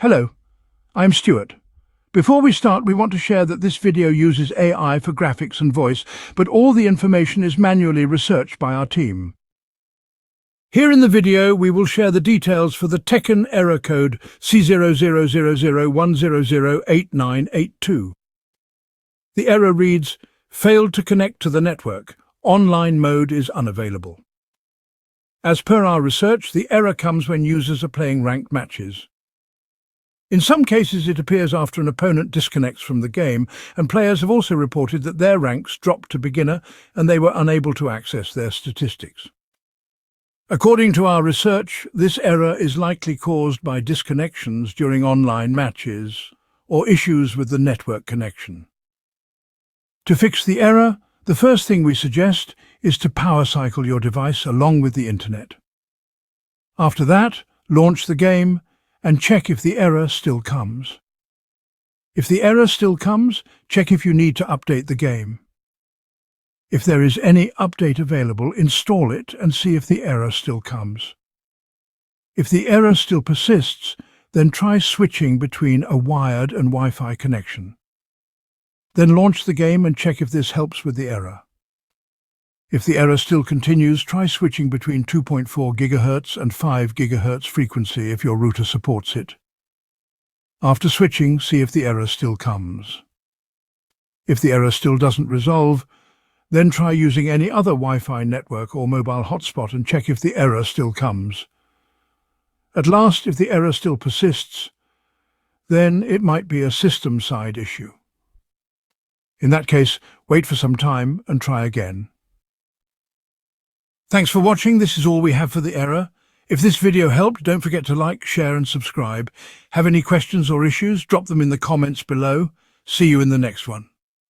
Hello, I'm Stuart. Before we start, we want to share that this video uses AI for graphics and voice, but all the information is manually researched by our team. Here in the video, we will share the details for the Tekken error code C-00001-00898-2. The error reads, "Failed to connect to the network. Online mode is unavailable." As per our research, the error comes when users are playing ranked matches. In some cases, it appears after an opponent disconnects from the game, and players have also reported that their ranks dropped to beginner and they were unable to access their statistics. According to our research, this error is likely caused by disconnections during online matches or issues with the network connection. To fix the error, the first thing we suggest is to power cycle your device along with the internet. After that, launch the game and check if the error still comes. If the error still comes, check if you need to update the game. If there is any update available, install it and see if the error still comes. If the error still persists, then try switching between a wired and Wi-Fi connection. Then launch the game and check if this helps with the error. If the error still continues, try switching between 2.4 GHz and 5 GHz frequency if your router supports it. After switching, see if the error still comes. If the error still doesn't resolve, then try using any other Wi-Fi network or mobile hotspot and check if the error still comes. At last, if the error still persists, then it might be a system-side issue. In that case, wait for some time and try again. Thanks for watching. This is all we have for the error. If this video helped, don't forget to like, share and subscribe. Have any questions or issues? Drop them in the comments below. See you in the next one.